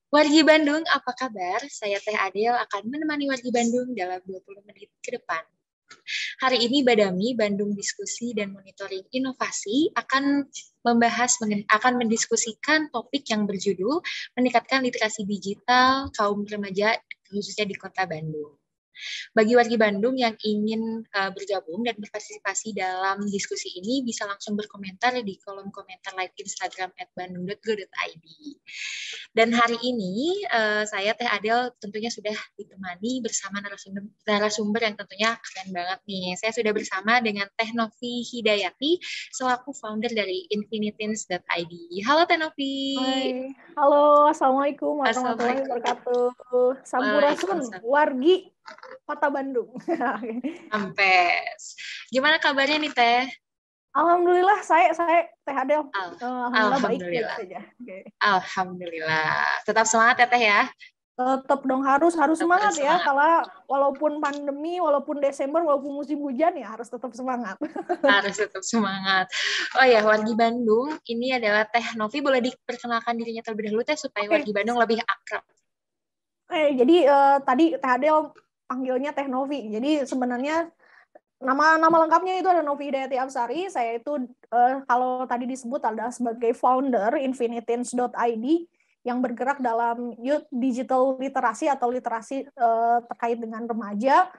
Wargi Bandung, apa kabar? Saya Teh Adel akan menemani Wargi Bandung dalam 20 menit ke depan. Hari ini Badami, Bandung Diskusi dan Monitoring Inovasi akan mendiskusikan topik yang berjudul meningkatkan literasi digital kaum remaja khususnya di Kota Bandung. Bagi wargi Bandung yang ingin bergabung dan berpartisipasi dalam diskusi ini bisa langsung berkomentar di kolom komentar live Instagram @bandung.go.id. Dan hari ini saya Teh Adel tentunya sudah ditemani bersama narasumber yang tentunya keren banget nih. Saya sudah bersama dengan Teh Novi Hidayati selaku founder dari Infinitins.id. Halo Teh Novi. Hai, halo, assalamualaikum warahmatullahi Assalamualaikum. wabarakatuh. Sampurasun, Waalaikumsalam. wargi Kota Bandung. Ampes. Gimana kabarnya nih Teh? Alhamdulillah, saya Teh Adel. Al- Alhamdulillah baik Alhamdulillah. saja. Oke. Alhamdulillah. Tetap semangat ya Teh ya. Tetap dong harus Tetap harus semangat ya. semangat. Kalau walaupun pandemi, walaupun Desember, walaupun musim hujan ya harus tetap semangat. Harus tetap semangat. Oh ya, wargi Bandung, ini adalah Teh Novi. Boleh diperkenalkan dirinya terlebih dahulu Teh supaya Oke, wargi Bandung lebih akrab. jadi tadi Teh Adel panggilnya Teh Novi. Jadi sebenarnya nama lengkapnya itu ada Novi Hidayati Absari. Saya itu kalau tadi disebut adalah sebagai founder Infinitins.id yang bergerak dalam youth digital literasi atau literasi terkait dengan remaja.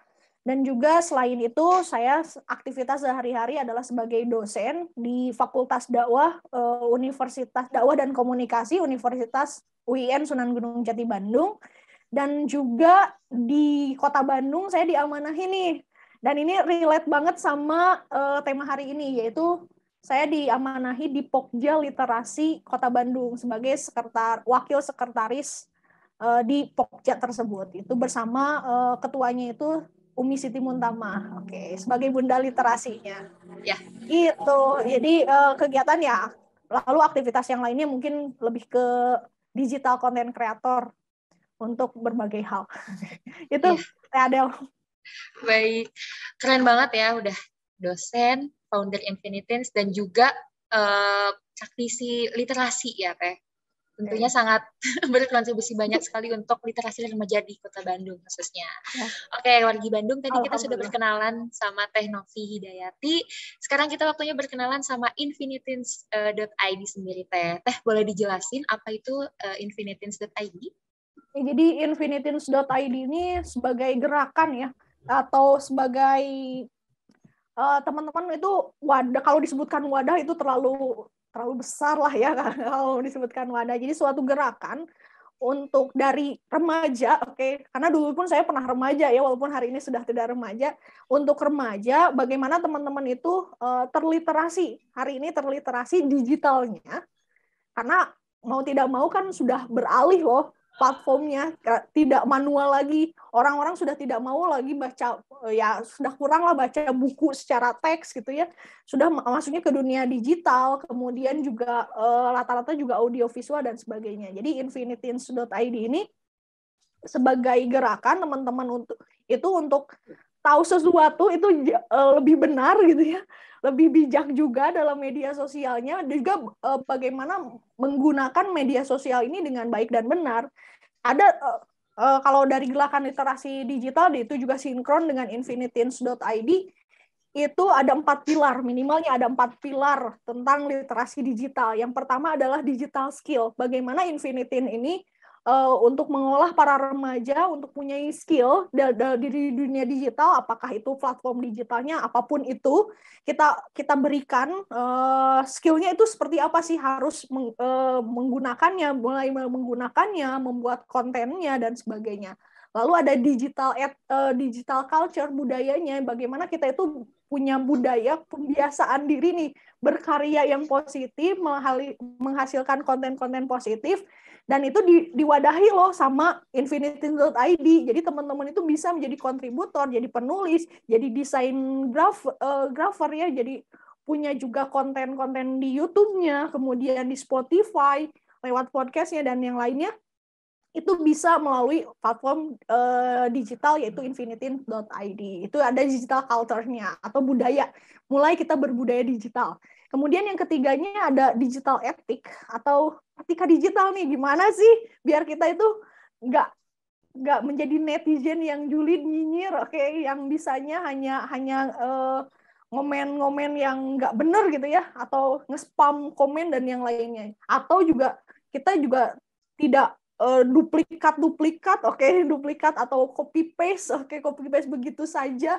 Dan juga selain itu saya aktivitas sehari-hari adalah sebagai dosen di Fakultas Dakwah Universitas Dakwah dan Komunikasi Universitas UIN Sunan Gunung Jati Bandung. Dan juga di Kota Bandung saya diamanahi nih. Dan ini relate banget sama tema hari ini, yaitu saya diamanahi di Pokja Literasi Kota Bandung sebagai wakil sekretaris di Pokja tersebut. Itu bersama ketuanya itu Umi Siti Muntama. Oke, sebagai bunda literasinya. Ya, Gitu. Jadi kegiatan ya, lalu aktivitas yang lainnya mungkin lebih ke digital content creator untuk berbagai hal. ya, Itu Teh Adel. baik. Keren banget ya, udah dosen, founder Infinitins, dan juga praktisi literasi ya Teh. Tentunya Oke. sangat berkontribusi banyak sekali untuk literasi remaja di Kota Bandung khususnya. Ya, Oke, wargi Bandung, tadi kita sudah alhamdulillah. berkenalan sama Teh Novi Hidayati. Sekarang kita waktunya berkenalan sama Infinitins.id sendiri, Teh. Teh, boleh dijelasin apa itu Infinitins.id? Jadi Infinitins.id ini sebagai gerakan ya, atau sebagai teman-teman itu wadah, kalau disebutkan wadah itu terlalu besar lah ya kalau disebutkan wadah. Jadi suatu gerakan untuk dari remaja, oke, karena dulu pun saya pernah remaja ya, walaupun hari ini sudah tidak remaja. Untuk remaja, bagaimana teman-teman itu terliterasi, hari ini terliterasi digitalnya, karena mau tidak mau kan sudah beralih loh platformnya, tidak manual lagi. Orang-orang sudah tidak mau lagi baca, ya sudah kurang lah baca buku secara teks gitu ya. Sudah masuknya ke dunia digital, kemudian juga rata-rata juga audiovisual dan sebagainya. Jadi Infinitins.id ini sebagai gerakan teman-teman untuk tahu sesuatu itu lebih benar gitu ya, lebih bijak juga dalam media sosialnya, dan juga bagaimana menggunakan media sosial ini dengan baik dan benar. Ada kalau dari gerakan literasi digital itu juga sinkron dengan Infinitins.id, itu ada 4 pilar, minimalnya ada 4 pilar tentang literasi digital. Yang pertama adalah digital skill. Bagaimana Infinitin ini untuk mengolah para remaja untuk punya skill di dunia digital, apakah itu platform digitalnya, apapun itu, kita berikan skillnya itu seperti apa sih, harus menggunakannya, mulai menggunakannya, membuat kontennya, dan sebagainya. Lalu ada digital culture, budayanya, bagaimana kita itu punya budaya, pembiasaan diri nih, berkarya yang positif, menghasilkan konten-konten positif, dan itu diwadahi loh sama Infinity.id. Jadi teman-teman itu bisa menjadi kontributor, jadi penulis, jadi desain grafer ya, jadi punya juga konten-konten di YouTube-nya, kemudian di Spotify, lewat podcastnya, dan yang lainnya. Itu bisa melalui platform digital yaitu Infinity.id. Itu ada digital culture-nya atau budaya. Mulai kita berbudaya digital. Kemudian yang ketiganya ada digital ethic atau etika digital nih, gimana sih biar kita itu nggak menjadi netizen yang julid nyinyir, oke, yang bisanya hanya ngomen-ngomen yang nggak benar gitu ya, atau nge-spam komen dan yang lainnya. Atau juga kita juga tidak duplikat, duplikat atau copy paste, copy paste begitu saja,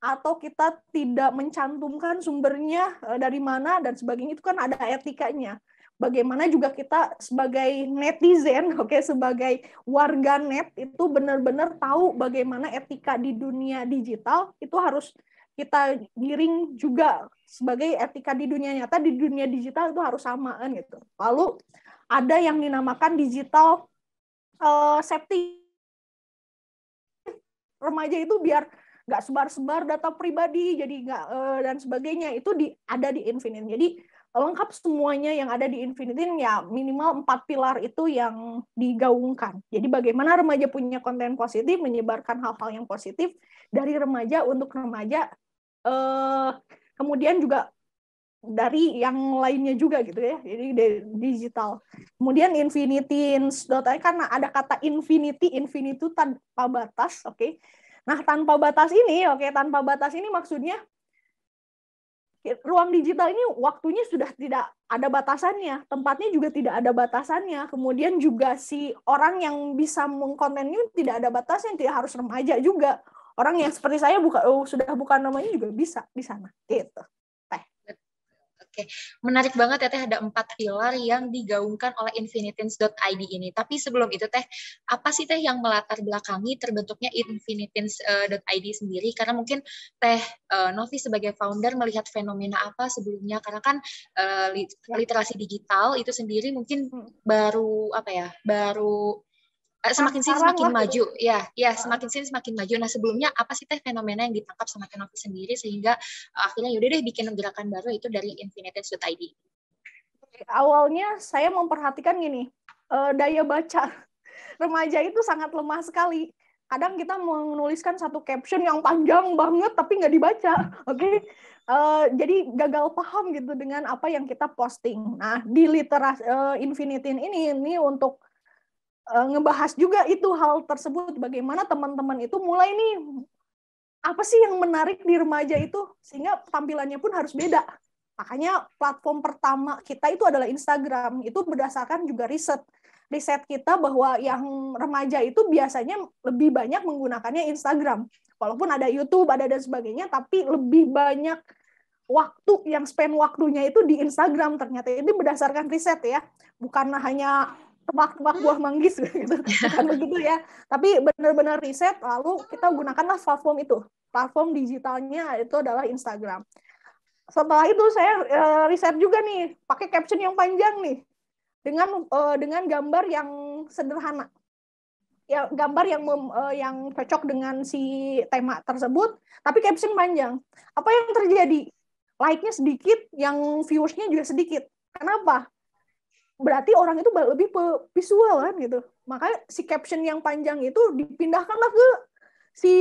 atau kita tidak mencantumkan sumbernya dari mana dan sebagainya. Itu kan ada etikanya. Bagaimana juga kita sebagai netizen, sebagai warga net itu benar-benar tahu bagaimana etika di dunia digital itu harus kita giring juga sebagai etika di dunia nyata, di dunia digital itu harus samaan gitu. Lalu ada yang dinamakan digital safety. Remaja itu biar nggak sebar-sebar data pribadi, jadi nggak dan sebagainya, itu ada di Infinite. Jadi lengkap semuanya yang ada di Infinite, ya minimal 4 pilar itu yang digaungkan. Jadi bagaimana remaja punya konten positif, menyebarkan hal-hal yang positif dari remaja untuk remaja, kemudian juga dari yang lainnya juga gitu ya, jadi dari digital. Kemudian infiniteens.ai, karena ada kata infinity itu tanpa batas, oke. Nah, tanpa batas ini maksudnya ruang digital ini waktunya sudah tidak ada batasannya, tempatnya juga tidak ada batasannya. Kemudian juga si orang yang bisa mengkonten ini tidak ada batasnya, tidak harus remaja juga. Orang yang seperti saya sudah bukan namanya juga bisa di sana, gitu. Oke, menarik banget ya Teh, ada 4 pilar yang digaungkan oleh Infiniteens.id ini. Tapi sebelum itu Teh, apa sih Teh yang melatar belakangi terbentuknya Infiniteens.id sendiri? Karena mungkin Teh Novi sebagai founder melihat fenomena apa sebelumnya? Karena kan literasi digital itu sendiri mungkin baru semakin sini semakin maju, semakin sini semakin maju. Nah, sebelumnya apa sih Teh fenomena yang ditangkap sama Teh Novi sendiri sehingga akhirnya yaudah deh bikin gerakan baru itu dari Infiniteens.id? Awalnya saya memperhatikan gini, daya baca remaja itu sangat lemah sekali. Kadang kita menuliskan satu caption yang panjang banget tapi nggak dibaca, oke? Jadi gagal paham gitu dengan apa yang kita posting. Nah, di literasi Infiniteen ini untuk ngebahas juga itu hal tersebut, bagaimana teman-teman itu mulai nih, apa sih yang menarik di remaja itu sehingga tampilannya pun harus beda. Makanya platform pertama kita itu adalah Instagram. Itu berdasarkan juga riset kita bahwa yang remaja itu biasanya lebih banyak menggunakannya Instagram. Walaupun ada YouTube, ada dan sebagainya, tapi lebih banyak spend waktunya itu di Instagram ternyata. Ini berdasarkan riset ya. Bukan hanya tebak-tebak buah manggis gitu. Bukan begitu ya. Tapi benar-benar riset, lalu kita gunakanlah platform itu. Platform digitalnya itu adalah Instagram. Setelah itu saya riset juga nih, pakai caption yang panjang nih, dengan gambar yang sederhana. Ya, gambar yang cocok dengan si tema tersebut, tapi caption panjang. Apa yang terjadi? Like-nya sedikit, yang views-nya juga sedikit. Kenapa? Berarti orang itu lebih visual kan gitu. Makanya si caption yang panjang itu dipindahkanlah ke si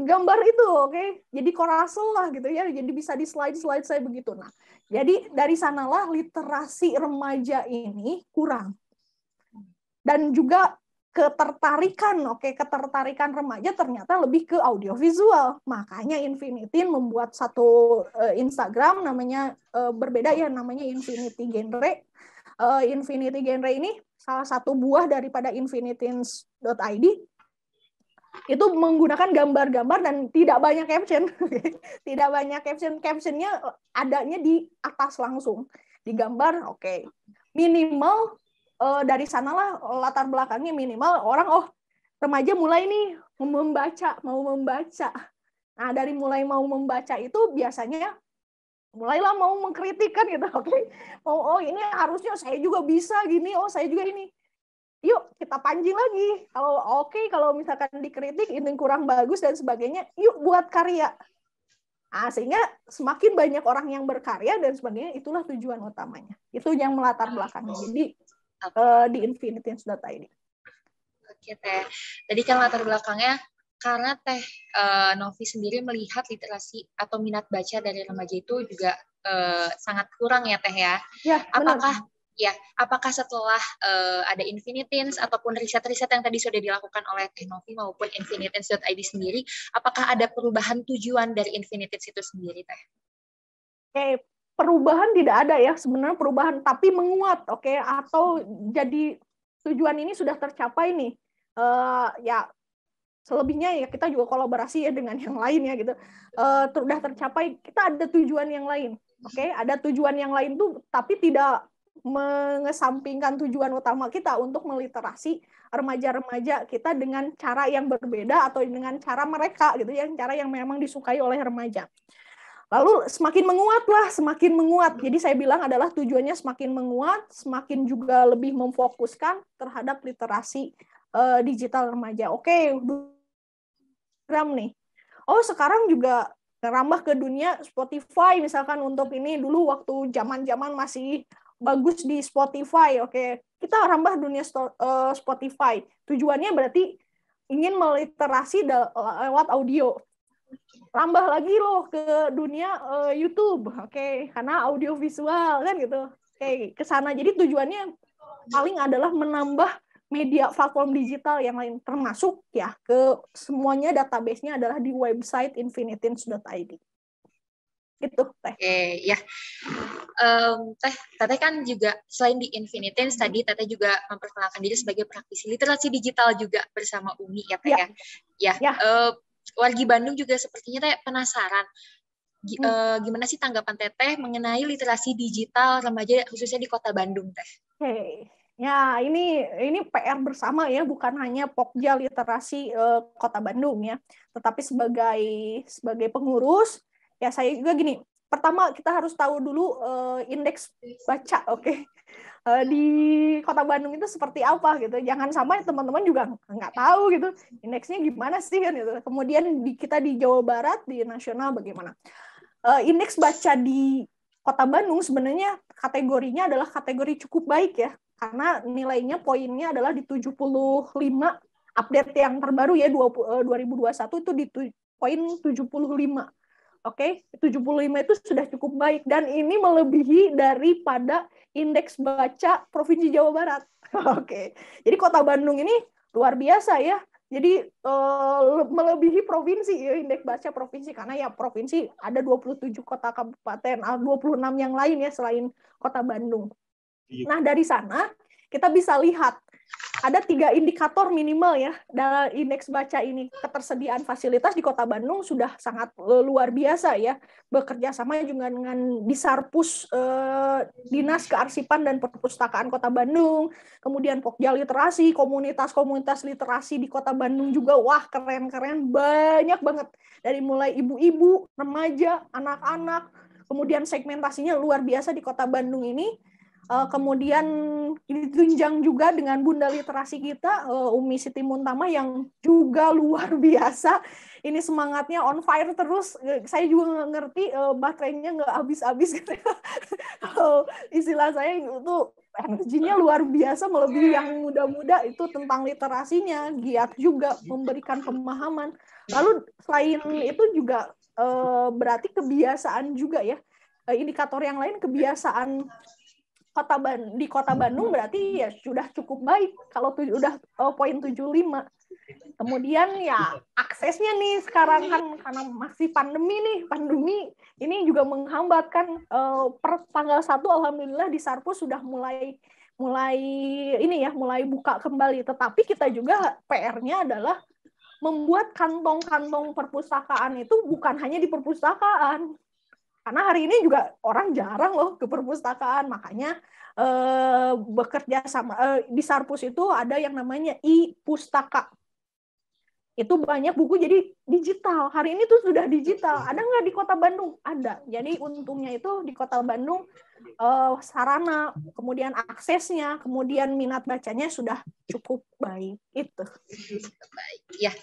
gambar itu, oke? Jadi korasel lah gitu ya. Jadi bisa di slide saya begitu. Nah, jadi dari sanalah literasi remaja ini kurang. Dan juga ketertarikan remaja ternyata lebih ke audiovisual. Makanya Infiniteen membuat satu Instagram namanya berbeda ya, namanya Infinity Genre. Infinity Genre ini salah satu buah daripada Infiniteens.id. Itu menggunakan gambar-gambar dan tidak banyak caption. Tidak banyak captionnya adanya di atas langsung. Di gambar, oke. Minimal dari sanalah latar belakangnya minimal orang, remaja mulai nih mau membaca. Nah, dari mulai mau membaca itu biasanya mulailah mau mengkritik kan gitu, oke. Ini harusnya saya juga bisa gini, saya juga ini. Yuk kita pancing lagi. Kalau misalkan dikritik ini kurang bagus dan sebagainya, yuk buat karya. Nah, sehingga semakin banyak orang yang berkarya dan sebagainya, itulah tujuan utamanya. Itu yang melatar belakangnya. Jadi di Infiniteens.id. Oke Teh. Tadi kan latar belakangnya karena Novi sendiri melihat literasi atau minat baca dari remaja itu juga sangat kurang ya Teh ya. Ya, benar. Apakah setelah ada Infiniteens ataupun riset-riset yang tadi sudah dilakukan oleh Teh Novi maupun Infiniteens.id sendiri, apakah ada perubahan tujuan dari Infiniteens itu sendiri Teh? Perubahan tidak ada ya, sebenarnya perubahan tapi menguat, atau jadi tujuan ini sudah tercapai nih. Ya selebihnya ya kita juga kolaborasi ya dengan yang lain ya gitu. Sudah tercapai, kita ada tujuan yang lain. Ada tujuan yang lain tuh tapi tidak mengesampingkan tujuan utama kita untuk meliterasi remaja-remaja kita dengan cara yang berbeda atau dengan cara mereka gitu ya, cara yang memang disukai oleh remaja. Lalu semakin menguat. Jadi saya bilang adalah tujuannya semakin menguat, semakin juga lebih memfokuskan terhadap literasi digital remaja. Gram nih. Sekarang juga ngerambah ke dunia Spotify misalkan untuk ini dulu waktu zaman-zaman masih bagus di Spotify. Kita rambah dunia Spotify. Tujuannya berarti ingin meliterasi lewat audio. Rambah lagi loh ke dunia YouTube. Karena audio visual kan gitu. Ke sana. Jadi tujuannya paling adalah menambah media platform digital yang lain, termasuk ya ke semuanya database-nya adalah di website infiniteens.id. Gitu, Teh. Ya. Teteh kan juga selain di Infiniteens tadi Teteh juga memperkenalkan diri sebagai praktisi literasi digital juga bersama Umi ya Teh ya. Wargi Bandung juga sepertinya Teh penasaran. Gimana sih tanggapan Teteh mengenai literasi digital remaja khususnya di Kota Bandung Teh? Ya, ini PR bersama ya, bukan hanya Pokja Literasi Kota Bandung ya, tetapi sebagai pengurus ya saya juga gini. Pertama kita harus tahu dulu indeks baca, di Kota Bandung itu seperti apa gitu. Jangan sampai teman-teman juga nggak tahu gitu indeksnya gimana sih kan gitu. Kemudian kita di Jawa Barat di nasional bagaimana? Indeks baca di Kota Bandung sebenarnya kategorinya adalah kategori cukup baik ya. Karena nilainya poinnya adalah di 75, update yang terbaru ya 2021 itu di poin 75. 75 itu sudah cukup baik dan ini melebihi daripada indeks baca Provinsi Jawa Barat. Jadi Kota Bandung ini luar biasa ya. Jadi melebihi provinsi ya, indeks baca provinsi karena ya provinsi ada 27 kota kabupaten, 26 yang lain ya selain Kota Bandung. Nah, dari sana kita bisa lihat ada 3 indikator minimal ya dalam indeks baca ini. Ketersediaan fasilitas di Kota Bandung sudah sangat luar biasa ya. Bekerja sama juga dengan Disarpus, Dinas Kearsipan dan Perpustakaan Kota Bandung, kemudian Pokja Literasi, komunitas-komunitas literasi di Kota Bandung juga, wah keren-keren, banyak banget. Dari mulai ibu-ibu, remaja, anak-anak, kemudian segmentasinya luar biasa di Kota Bandung ini. Kemudian ditunjang juga dengan Bunda Literasi kita, Umi Siti Muntama yang juga luar biasa. Ini semangatnya on fire terus. Saya juga nggak ngerti baterainya nggak habis-habis. Istilah saya itu energinya luar biasa, melebihi yang muda-muda itu tentang literasinya. Giat juga memberikan pemahaman. Lalu selain itu juga berarti kebiasaan juga ya. Indikator yang lain kebiasaan di Kota Bandung berarti ya sudah cukup baik kalau udah poin 75. Kemudian ya aksesnya nih sekarang kan karena masih pandemi ini juga menghambat kan, per tanggal 1 alhamdulillah di Sarpus sudah mulai buka kembali, tetapi kita juga PR-nya adalah membuat kantong-kantong perpustakaan itu bukan hanya di perpustakaan. Karena hari ini juga orang jarang loh ke perpustakaan, makanya bekerja sama di Sarpus itu ada yang namanya e-pustaka. Itu banyak buku jadi digital. Hari ini tuh sudah digital. Ada nggak di Kota Bandung? Ada. Jadi untungnya itu di Kota Bandung sarana, kemudian aksesnya, kemudian minat bacanya sudah cukup baik. Itu. Baik, ya.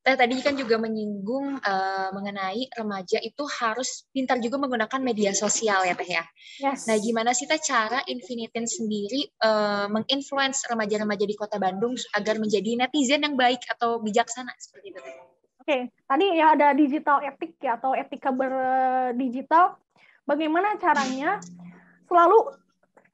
Tadi kan juga menyinggung mengenai remaja itu harus pintar juga menggunakan media sosial ya Teh ya. Yes. Nah, gimana sih Teh cara Infinitin sendiri menginfluence remaja-remaja di Kota Bandung agar menjadi netizen yang baik atau bijaksana seperti itu Teh? Oke, tadi ya ada digital etik ya atau etika berdigital. Bagaimana caranya? Selalu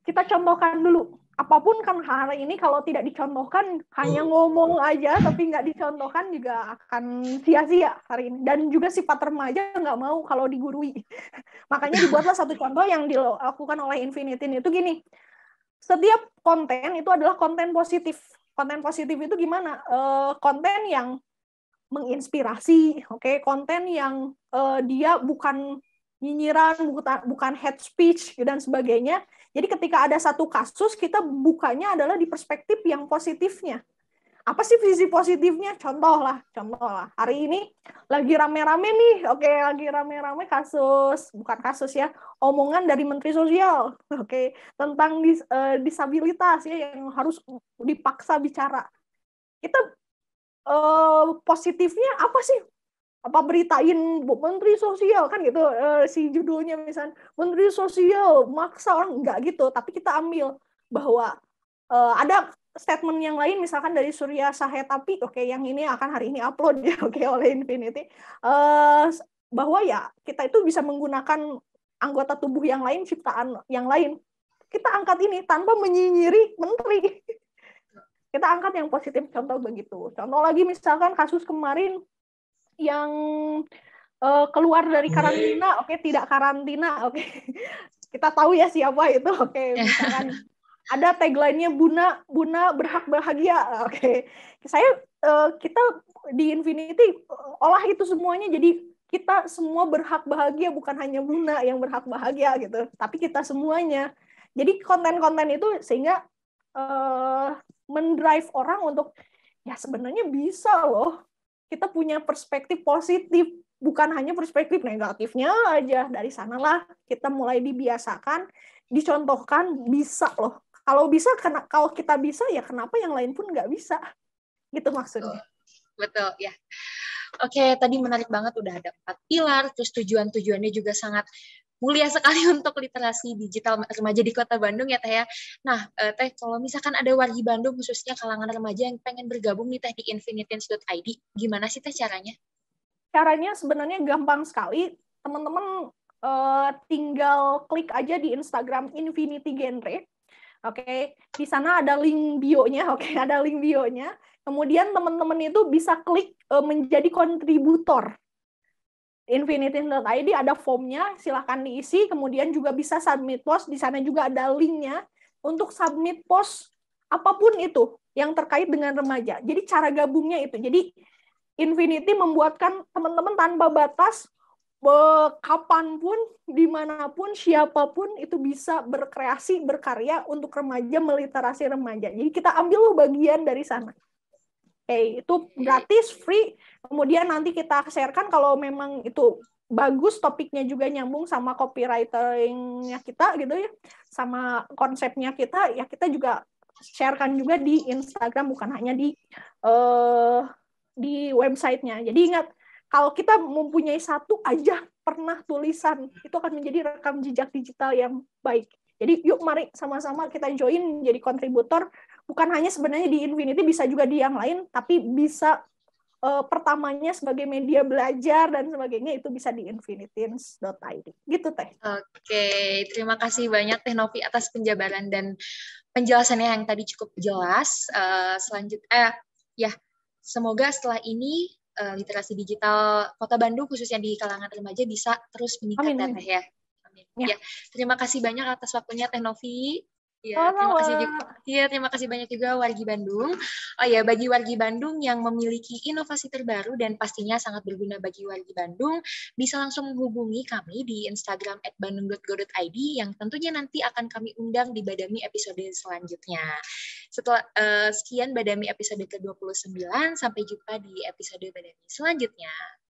kita contohkan dulu. Apapun kan hari ini kalau tidak dicontohkan hanya ngomong aja tapi nggak dicontohkan juga akan sia-sia hari ini. Dan juga sifat remaja nggak mau kalau digurui. Makanya dibuatlah satu contoh yang dilakukan oleh Infinitin itu gini. Setiap konten itu adalah konten positif. Konten positif itu gimana? Konten yang menginspirasi, oke, konten yang dia bukan nyinyiran, bukan hate speech dan sebagainya. Jadi ketika ada satu kasus, kita bukanya adalah di perspektif yang positifnya. Apa sih visi positifnya? Contoh lah. Hari ini lagi rame-rame nih, oke, lagi rame-rame kasus, bukan kasus ya, omongan dari Menteri Sosial, oke, tentang disabilitas ya yang harus dipaksa bicara. Kita positifnya apa sih? Apa beritain Menteri Sosial kan gitu, si judulnya misalnya Menteri Sosial maksa orang, enggak gitu, tapi kita ambil bahwa ada statement yang lain misalkan dari Surya Sahetapi, oke, yang ini akan hari ini upload ya, oke, oleh Infinity, bahwa ya kita itu bisa menggunakan anggota tubuh yang lain, ciptaan yang lain, kita angkat ini tanpa menyinyiri menteri. Kita angkat yang positif, contoh begitu. Contoh lagi misalkan kasus kemarin yang keluar dari karantina, oke, tidak karantina, oke. Kita tahu ya siapa itu, oke. Misalkan ada tagline-nya Buna berhak bahagia, oke. Kita di Infinity olah itu semuanya jadi kita semua berhak bahagia, bukan hanya Buna yang berhak bahagia gitu, tapi kita semuanya. Jadi konten-konten itu sehingga mendrive orang untuk ya sebenarnya bisa loh kita punya perspektif positif, bukan hanya perspektif negatifnya aja. Dari sanalah kita mulai dibiasakan, dicontohkan, bisa loh. Kalau bisa, kalau kita bisa ya kenapa yang lain pun nggak bisa, gitu maksudnya. Betul ya. Oke, tadi menarik banget, udah ada 4 pilar, terus tujuannya juga sangat mulia sekali untuk literasi digital remaja di Kota Bandung ya Teh ya. Nah, Teh, kalau misalkan ada wargi Bandung khususnya kalangan remaja yang pengen bergabung nih Teh di infinitins.id, gimana sih Teh caranya? Caranya sebenarnya gampang sekali. Teman-teman tinggal klik aja di Instagram Infinity Genre. Oke, di sana ada link bio-nya, oke, ada link bio-nya. Kemudian teman-teman itu bisa klik menjadi kontributor. Infinity.id ada formnya, silahkan diisi, kemudian juga bisa submit post, di sana juga ada linknya untuk submit post apapun itu yang terkait dengan remaja. Jadi cara gabungnya itu, jadi Infinity membuatkan teman-teman tanpa batas, kapanpun, dimanapun, siapapun itu bisa berkreasi, berkarya untuk remaja, meliterasi remaja. Jadi kita ambil bagian dari sana. Oke, itu gratis, free. Kemudian nanti kita sharekan kalau memang itu bagus, topiknya juga nyambung sama copywriting-nya kita gitu ya, sama konsepnya kita, ya kita juga sharekan juga di Instagram, bukan hanya di website-nya. Jadi ingat, kalau kita mempunyai satu aja pernah tulisan, itu akan menjadi rekam jejak digital yang baik. Jadi yuk mari sama-sama kita join jadi kontributor. Bukan hanya sebenarnya di Infinity, bisa juga di yang lain, tapi bisa pertamanya sebagai media belajar dan sebagainya itu bisa di infinitins.id. Gitu Teh. Oke, terima kasih banyak Teh Novi atas penjabaran dan penjelasannya yang tadi cukup jelas. Selanjutnya, ya semoga setelah ini literasi digital Kota Bandung khususnya di kalangan remaja bisa terus meningkat. Amin. Teh ya. Amin. Ya, terima kasih banyak atas waktunya Teh Novi. Ya, terima kasih juga. Ya, terima kasih banyak juga wargi Bandung. Oh ya, bagi wargi Bandung yang memiliki inovasi terbaru dan pastinya sangat berguna bagi wargi Bandung, bisa langsung menghubungi kami di Instagram @bandung.go.id yang tentunya nanti akan kami undang di Badami episode selanjutnya. Setelah sekian Badami episode ke-29, sampai jumpa di episode Badami selanjutnya.